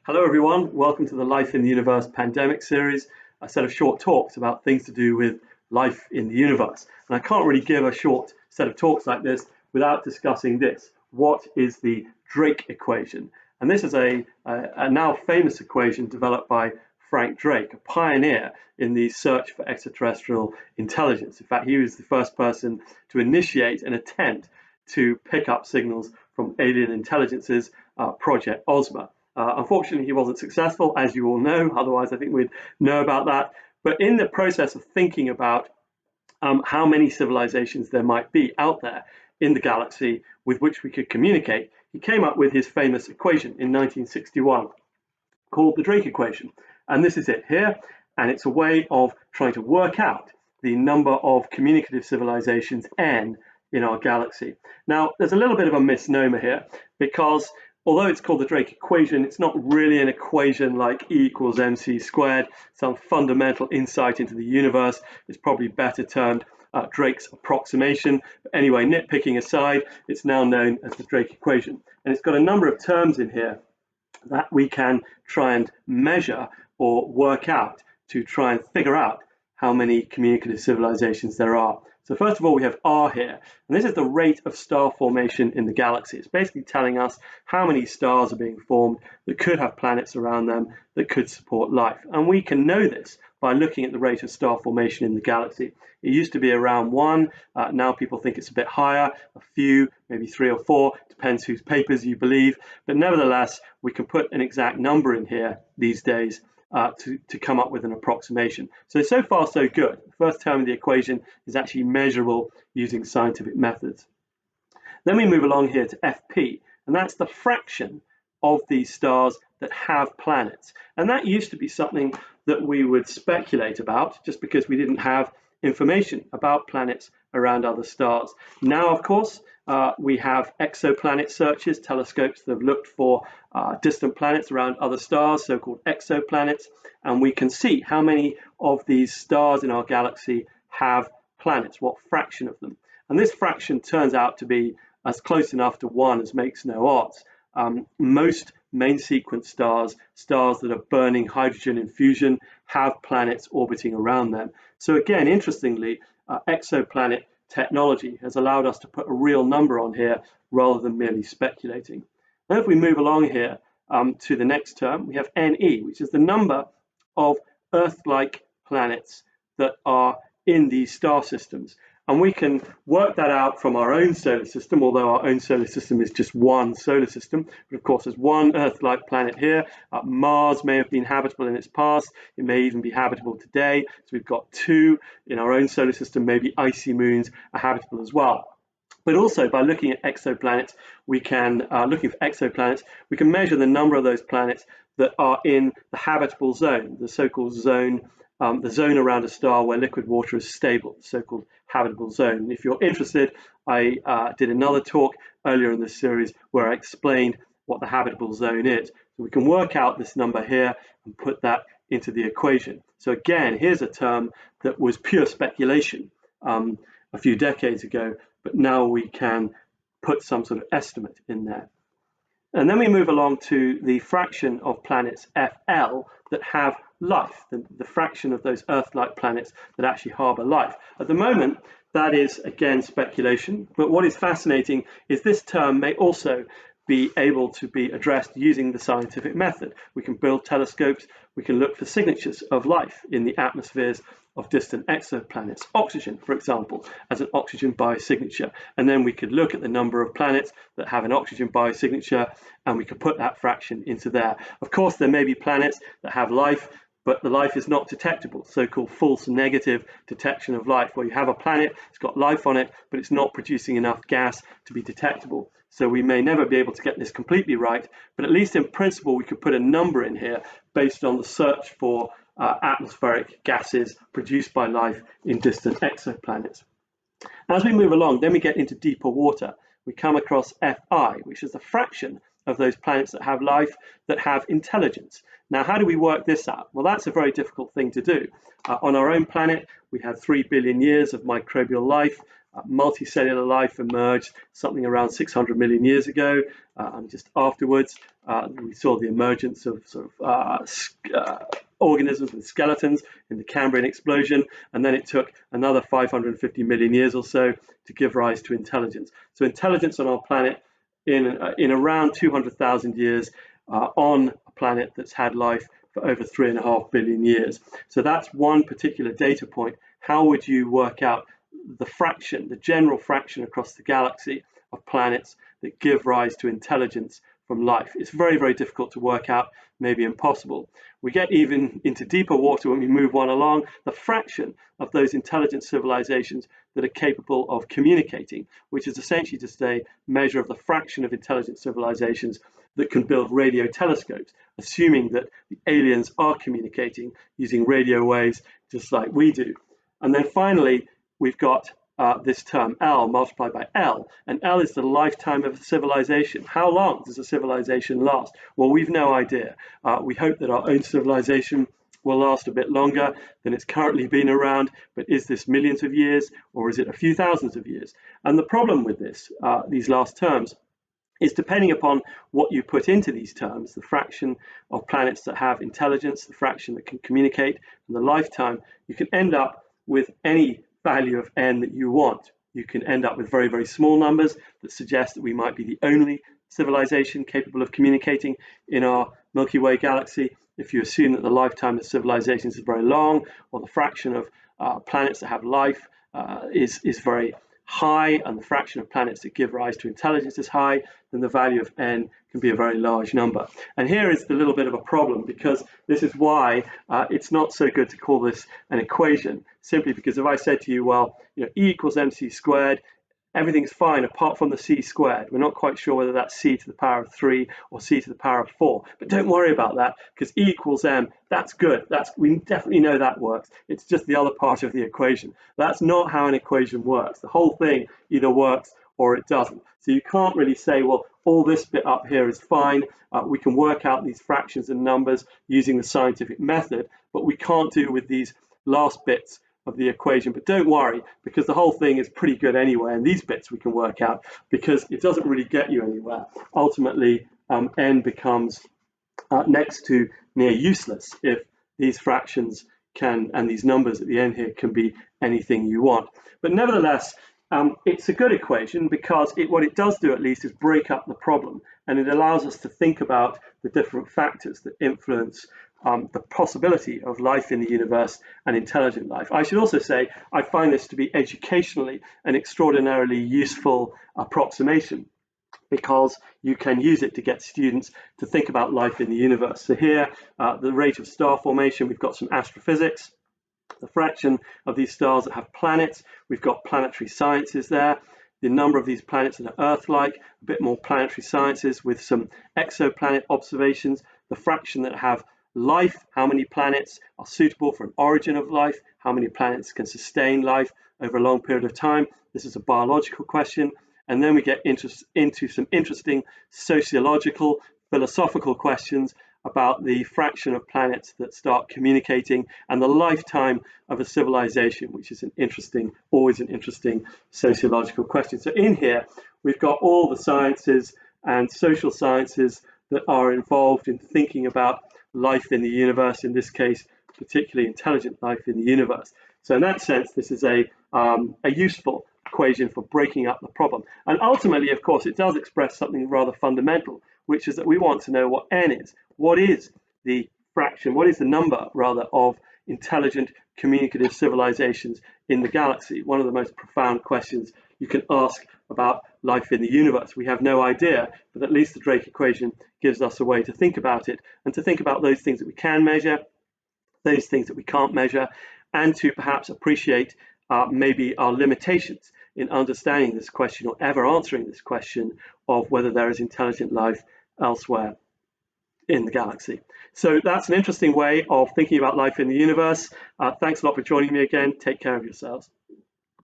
Hello everyone, welcome to the Life in the Universe pandemic series, a set of short talks about things to do with life in the universe. And I can't really give a short set of talks like this without discussing this. What is the Drake equation? And this is a now famous equation developed by Frank Drake, a pioneer in the search for extraterrestrial intelligence. In fact, he was the first person to initiate an attempt to pick up signals from alien intelligences, Project Ozma. Unfortunately, he wasn't successful, as you all know, otherwise I think we'd know about that. But in the process of thinking about how many civilizations there might be out there in the galaxy with which we could communicate, he came up with his famous equation in 1961 called the Drake equation. And this is it here, and it's a way of trying to work out the number of communicative civilizations, n, in our galaxy. Now, there's a little bit of a misnomer here, because although it's called the Drake equation, it's not really an equation like E equals mc squared, some fundamental insight into the universe. It's probably better termed Drake's approximation. But anyway, nitpicking aside, it's now known as the Drake equation. And it's got a number of terms in here that we can try and measure or work out to try and figure out how many communicative civilizations there are. So first of all, we have R here, and this is the rate of star formation in the galaxy. It's basically telling us how many stars are being formed that could have planets around them that could support life. And we can know this by looking at the rate of star formation in the galaxy. It used to be around 1, now people think it's a bit higher, a few, maybe 3 or 4, depends whose papers you believe. But nevertheless, we can put an exact number in here these days to come up with an approximation. So far so good. The first term of the equation is actually measurable using scientific methods. Then we move along here to FP, and that's the fraction of these stars that have planets. And that used to be something that we would speculate about just because we didn't have information about planets around other stars. Now, of course, we have exoplanet searches, telescopes that have looked for distant planets around other stars, so-called exoplanets, and we can see how many of these stars in our galaxy have planets, what fraction of them. And this fraction turns out to be as close enough to 1 as makes no odds. Most main sequence stars, stars that are burning hydrogen in fusion, have planets orbiting around them. So again, interestingly, exoplanet technology has allowed us to put a real number on here rather than merely speculating. Now if we move along here to the next term, we have NE, which is the number of Earth-like planets that are in these star systems. And we can work that out from our own solar system, although our own solar system is just one solar system. But of course, there's one Earth-like planet here. Mars may have been habitable in its past. It may even be habitable today. So we've got 2 in our own solar system. Maybe icy moons are habitable as well. But also by looking at exoplanets, we can, looking for exoplanets, we can measure the number of those planets that are in the habitable zone, the so-called zone, the zone around a star where liquid water is stable, the so-called habitable zone. And if you're interested, I did another talk earlier in this series where I explained what the habitable zone is. So we can work out this number here and put that into the equation. So again, here's a term that was pure speculation a few decades ago, but now we can put some sort of estimate in there. And then we move along to the fraction of planets FL that have life, the fraction of those Earth-like planets that actually harbor life. At the moment, that is, again, speculation. But what is fascinating is this term may also be able to be addressed using the scientific method. We can build telescopes, we can look for signatures of life in the atmospheres of distant exoplanets, oxygen, for example, as an oxygen biosignature. And then we could look at the number of planets that have an oxygen biosignature, and we could put that fraction into there. Of course, there may be planets that have life, but the life is not detectable, so-called false negative detection of life, where you have a planet, it's got life on it, but it's not producing enough gas to be detectable. So we may never be able to get this completely right, but at least in principle, we could put a number in here based on the search for atmospheric gases produced by life in distant exoplanets. As we move along, then we get into deeper water. We come across Fi, which is the fraction of those planets that have life, that have intelligence. Now, how do we work this out? Well, that's a very difficult thing to do. On our own planet, we had 3 billion years of microbial life. multicellular life emerged something around 600 million years ago, and just afterwards we saw the emergence of organisms with skeletons in the Cambrian explosion, and then it took another 550 million years or so to give rise to intelligence. So intelligence on our planet in around 200,000 years on a planet that's had life for over 3.5 billion years. So that's one particular data point. How would you work out the fraction, the general fraction across the galaxy of planets that give rise to intelligence from life? It's very, very difficult to work out, maybe impossible. We get even into deeper water when we move one along, the fraction of those intelligent civilizations that are capable of communicating, which is essentially just a measure of the fraction of intelligent civilizations that can build radio telescopes, assuming that the aliens are communicating using radio waves just like we do. And then finally, we've got this term L multiplied by L, and L is the lifetime of a civilization. How long does a civilization last? Well, we've no idea. We hope that our own civilization will last a bit longer than it's currently been around, but is this millions of years or is it a few thousands of years? And the problem with this, these last terms, is depending upon what you put into these terms, the fraction of planets that have intelligence, the fraction that can communicate, and the lifetime, you can end up with any value of n that you want. You can end up with very, very small numbers that suggest that we might be the only civilization capable of communicating in our Milky Way galaxy. If you assume that the lifetime of civilizations is very long, or the fraction of planets that have life is very high, and the fraction of planets that give rise to intelligence is high, then the value of n can be a very large number. And here is the little bit of a problem, because this is why it's not so good to call this an equation, simply because if I said to you, well, E equals mc squared, everything's fine apart from the c squared. We're not quite sure whether that's c to the power of 3 or c to the power of 4. But don't worry about that, because E equals m, that's good. We definitely know that works. It's just the other part of the equation. That's not how an equation works. The whole thing either works or it doesn't. So you can't really say, well, all this bit up here is fine. We can work out these fractions and numbers using the scientific method, but we can't do with these last bits of the equation. But don't worry, because the whole thing is pretty good anyway, and these bits we can work out, because it doesn't really get you anywhere. Ultimately, n becomes next to near useless if these fractions can, and these numbers at the end here, can be anything you want. But nevertheless, it's a good equation, because what it does do at least is break up the problem, and it allows us to think about the different factors that influence the possibility of life in the universe and intelligent life. I should also say I find this to be educationally an extraordinarily useful approximation, because you can use it to get students to think about life in the universe. So here, the rate of star formation, we've got some astrophysics, the fraction of these stars that have planets, we've got planetary sciences there, the number of these planets that are Earth-like, a bit more planetary sciences with some exoplanet observations, the fraction that have life, how many planets are suitable for an origin of life, how many planets can sustain life over a long period of time. This is a biological question. And then we get into some interesting sociological, philosophical questions about the fraction of planets that start communicating and the lifetime of a civilization, which is always an interesting sociological question. So in here, we've got all the sciences and social sciences that are involved in thinking about life in the universe, in this case, particularly intelligent life in the universe. So in that sense, this is a useful equation for breaking up the problem. And ultimately, of course, it does express something rather fundamental, which is that we want to know what n is. What is the fraction, what is the number, rather, of intelligent communicative civilizations in the galaxy? One of the most profound questions you can ask about life in the universe. We have no idea, but at least the Drake equation gives us a way to think about it, and to think about those things that we can measure, those things that we can't measure, and to perhaps appreciate maybe our limitations in understanding this question, or ever answering this question of whether there is intelligent life elsewhere in the galaxy. So that's an interesting way of thinking about life in the universe. Thanks a lot for joining me again. Take care of yourselves.